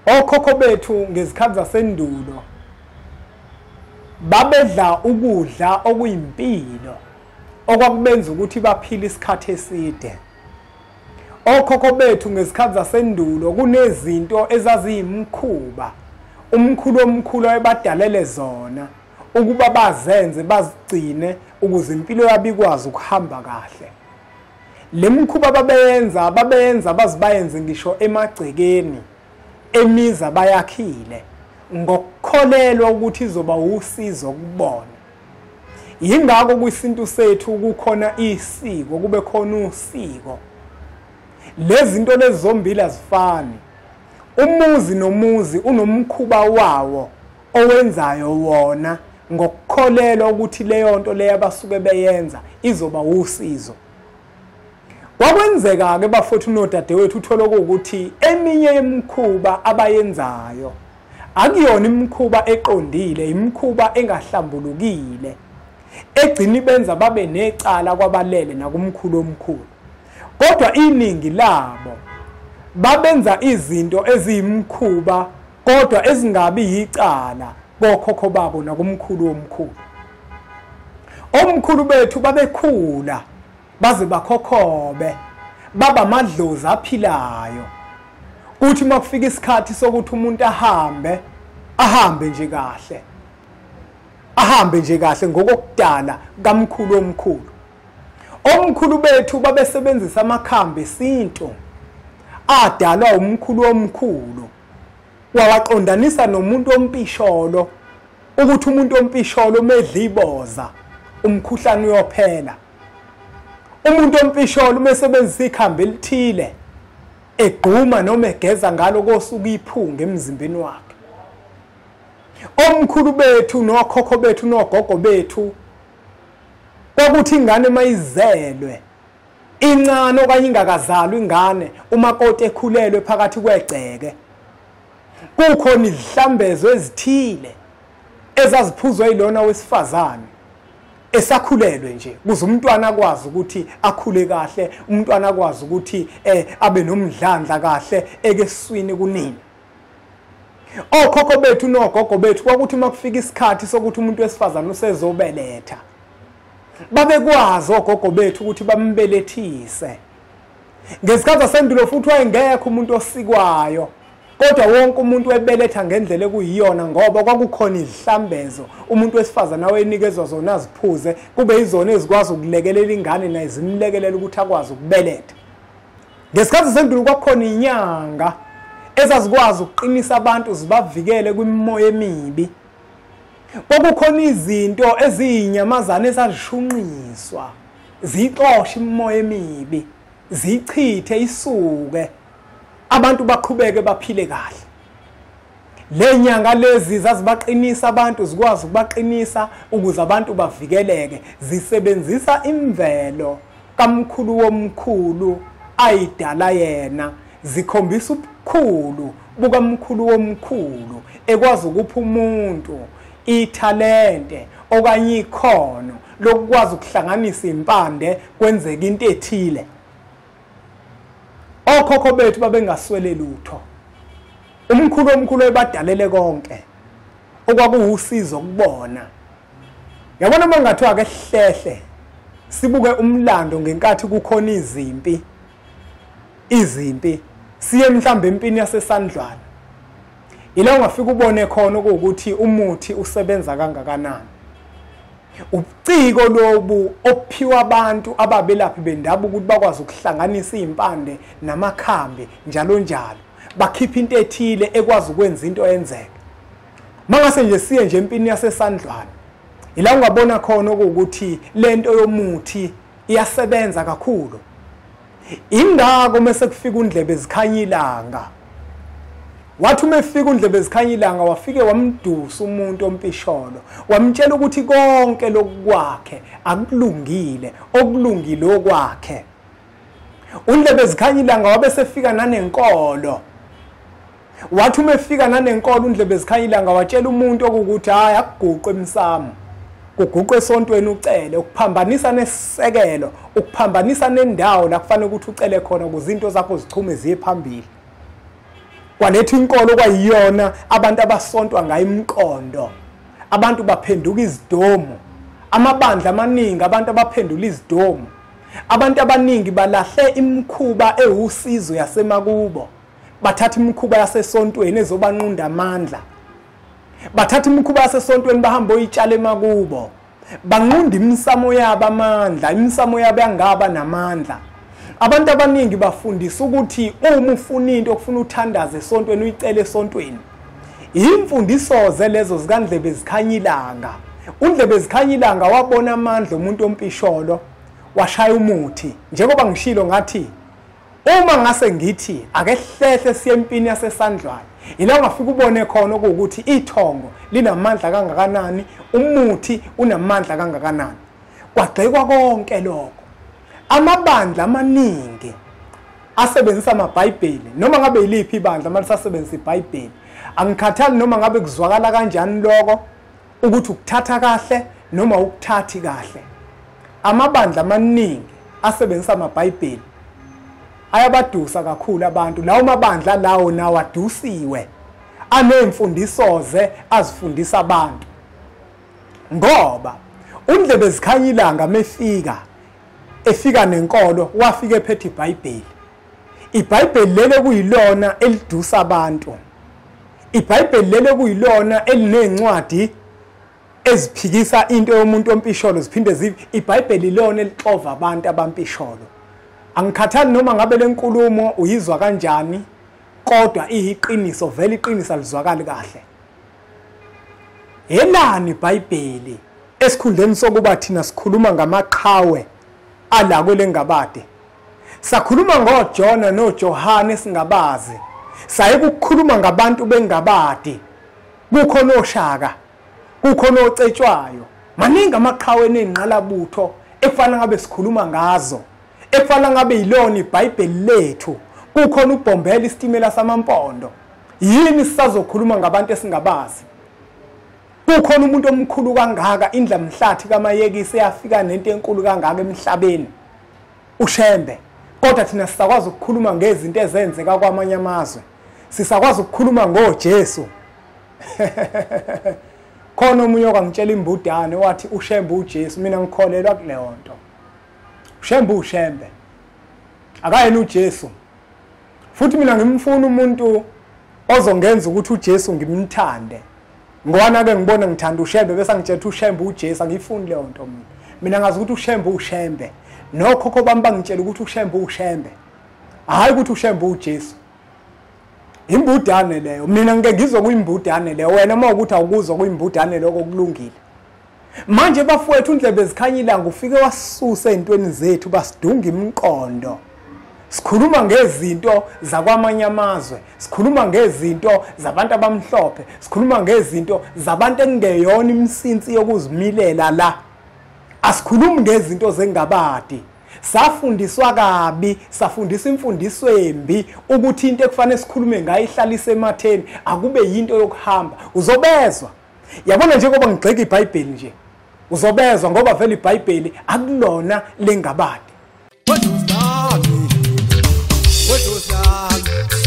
Okhokho bethu ngezikhathi zasendulo babedla ukudla okuyimpilo okwakubenza ukuthi baphile isikhathi eside. Okhokho bethu ngezikhathi zasendulo kunezinto ezaziyimkhuba umkhulu omkhulu ayebadalele zona ukuba bazenze bazigcine ukuze impilo yabo ikwazi ukuhamba kahle. Lemkhuba babenza bazibayenze ngisho emagcekeni emiza bayakhile ngokukholelwa ukuthi izoba usizo kubona. Yingakho kwisintu sethu kukhona isiko kube khona usiko. Lezi zinto lezi zombili azifani. Umuzi nomuzi unomkhuba wawo owenzayo wona ngokukholelwa ukuthi leyo nto leyo abasuke beyenza izoba usizo. Kwakwenzeka ke bafowethu nodadewethu uthola ukuthi eminye yemkhuba abayenzayo akuyona imkhuba eqondile, imkhuba engahlambulukile egcina ibenza babe necala kwabalele nakumkhulu omkhulu. Kodwa iningi labo babenza izinto eziyimkhuba kodwa ezingabi yicala kokhokho babo nakumkhulu omkhulu. Omkhulu bethu babekhula baze bakhokhobe baba amadlozi aphilayo. Kuthi makufika isikhathi sokuthi umuntu ahambe nje kahle. Ahambe nje kahle ngokokudala kamkhulu omkhulu. Omkhulu bethu babesebenzisa amakhambi esintu adalwa umkhulu omkhulu. Wawaqondanisa nomuntu ompisholo ukuthi umuntu ompisholo medla iboza umkhuhlane uyophela. Umuntu ompisholo umesebenzisa ikhambi elithile egquma noma egeza ngalo kosuku iphunga emzimbeni wakhe. Omkhulu bethu nokhokho bethu nogogo bethu kwakuthi ingane mayizelwe incane okanye ingakazalwa ingane umakoti ekhulelwe phakathi kwegceke kukhona izihlambezo ezithile ezaziphuzwa yilona wesifazane esakhulelwe nje kuze umntwana akwazi ukuthi akhule kahle, umntwana akwazi ukuthi abe nomdlandla kahle ekesiswini kunini. Okhokho bethu nogogo bethu kwakuthi makufika isikhathi sokuthi umuntu wesifazane usezobeletha babekwazi ogogo bethu ukuthi bambelethise. Ngesikhathi zasendulo futhi wayengekho umuntu osikwayo kodwa wonke umuntu webeletha ngendlela ekuyiyona ngoba kwakukhona izihlambezo umuntu wesifazane awenikezwa zona aziphuze kube izona ezikwazi ukulekelela ingane naye zimlekelela ukuthi akwazi ukubeletha. Ngesikhathi zasendulo kwakukhona inyanga ezazikwazi ukuqinisa abantu zibavikele kwimimoya emibi. Kwakukhona izinto eziyinyamazana ezazishunqiswa zixoshe imimoya emibi zichithe isuke abantu baqhubeke baphile kahle. Le nyanga lezi zazibaqinisa abantu zikwazi ukubaqinisa ukuze abantu bavikeleke zisebenzisa imvelo kamkhulu womkhulu ayidala yena zikhombisa ubukhulu bukamkhulu womkhulu ekwazi ukupha umuntu ithalente okanye ikhono lokwazi ukuhlanganisa impande kwenzeka into ethile. Okhokho bethu babengaswele lutho. Umkhulu omkhulu ebadalele konke okwakuwusizo kubona. Yabona mangathiwa ke hlehle sibuke umlando ngenkathi kukhona izimpi siye mhlambe empini yasesandlwana. Ila ungafika ubone khona ukuthi umuthi usebenza kangakanani. Ubuciko lobu ophiwa abantu ababelaphi bendabuko ukuthi bakwazi ukuhlanganisa impande namakhambi njalo njalo bakhipha into ethile ekwazi ukwenza into yenzeke. Mangase nje siye nje empini yasesandlwana ila ungabona khona ukuthi lento yomuthi iyasebenza kakhulu. Ingako mase kufika undlebe zikhanya ilanga. Wathi umefika undlebe zikhanya ilanga wafike wamdusa umuntu ompisholo wamtshela ukuthi konke lokwakhe akulungile okulungile okwakhe. Undlebe zikhanya ilanga wabe sefika nanenkolo. Wathi umefika nanenkolo undlebe zikhanya ilanga watshela umuntu ukuthi hayi akuguqwe emsamo kuguqwe esontweni ucele ukuphambanisa nesisekelo ukuphambanisa nendawo la kufanele ukuthi ucele khona ukuze into zakho zichume ziye phambili. kwaletha inkolo kwayiyona abantu abasontwa ngayo imqondo, abantu baphenduka izidomo, amabandla amaningi abantu abaphendula izidomo, abantu abaningi balahle imikhuba ewusizo yasemakubo, bathatha imikhuba yasesontweni ezobanqunda amandla, bathatha imikhuba yasesontweni bahamba oyitshala emakubo, banqunda imisamo yabo amandla, imisamo yabo yangaba namandla. Abantu abaningi bafundisa ukuthi uma ufuna into okufuna uthandaze esontweni uyicele esontweni. Imfundiso zelezo zikaNdlebe Zikhanyilanga. uNdlebe Zikhanyilanga wabona amandla umuntu ompisholo washaya umuthi. Njengoba ngishilo ngathi uma ngase ngithi akehlehle siye empini yaseSandlwane, ila ungafika ubone khona ukuthi ithongo linamandla kangakanani, umuthi unamandla kangakanani. Kwagxekwa konke lokho. Amabandla amaningi asebenzisa amaBhayibheli, noma ngabe yiliphi ibandla malisasebenzisa iBhayibheli, angikhathali noma ngabe kuzwakala kanjani lokho ukuthi ukuthatha kahle noma ukuthathi kahle. Amabandla amaningi asebenzisa amaBhayibheli ayabadusa kakhulu abantu. Lawo mabandla lawo nawo adusiwe, anemfundiso azifundisa abantu. Ngoba uNdlebe Zikhanyilanga efika nenkolo wafika ephethe iBhayibheli. iBhayibheli lele kuyilona elidusa abantu. iBhayibheli lele kuyilona elinencwadi eziphikisa into yomuntu ompisholo ziphinde zive. iBhayibheli lona elixova abantu abampisholo. Angikhathali noma ngabe lenkulumo uyizwa kanjani, kodwa iyiqiniso, vele iqiniso alizwakali kahle. Yelani iBhayibheli esikhundleni sokuba thina sikhuluma ngamaqhawe ala kwelengabade. Sakhuluma ngoJona noJohane esingabazi. Saye ukukhuluma ngabantu bengabade. Kukho noShaka, kukho nocetshwayo. Maningi amaqhawe nenqalabutho ekufanele ngabe sikhuluma ngazo. Ekufanele ngabe yilona iBhayibheli lethu. Kukhona uBombela isitimela samampondo. Yini sisazokhuluma ngabantu esingabazi? Kukhona umuntu omkhulu kangaka, indlamhlathi kaMayekisi eyafika nento enkulu kangaka emhlabeni, uShembe. Kodwa thina sisakwazi ukukhuluma ngezinto ezenzeka kwamanye amazwe. Sisakwazi ukukhuluma ngoJesu. Khona omunye okangitshela imbudane wathi uShembe uJesu. Mina ngikholelwa kuleyo nto. uShembe uShembe, akayena uJesu. Futhi mina ngimfuna umuntu ozongenza ukuthi uJesu ngimthande. Ngoba ke ngibona ngithanda uShembe bese ngitshela uShembe uJesu, angifuni leyo nto mina. Mina ngazi ukuthi uShembe uShembe. Nokhokho bami bangitshela ukuthi uShembe uShembe. Hayi ukuthi uShembe uJesu. Imbudane leyo. Mina ngeke ngizwe kuyimbudane leyo. Wena uma ukuthi awukuzwa kuyimbudane lokho kulungile. Manje bafowethu uNdlebe Zikhanyilanga ufike wasisusa ezintweni zethu basidunga imqondo. Sikhuluma ngezinto zakwamanye amazwe, sikhuluma ngezinto zabantu abamhlophe, sikhuluma ngezinto zabantu engeyona imsinsi yokuzimilela la. Asikhulumi ngezinto zengabadi. Safundiswa kabi, safundisa imfundiso embi ukuthi into ekufanele sikhulume ngayo ihlalise ematheni akube yinto yokuhamba. Uzobezwa. Yabona njengoba ngigxeka iBhayibheli nje. Uzobezwa ngoba vele iBhayibheli akulona lengabadi. What was that?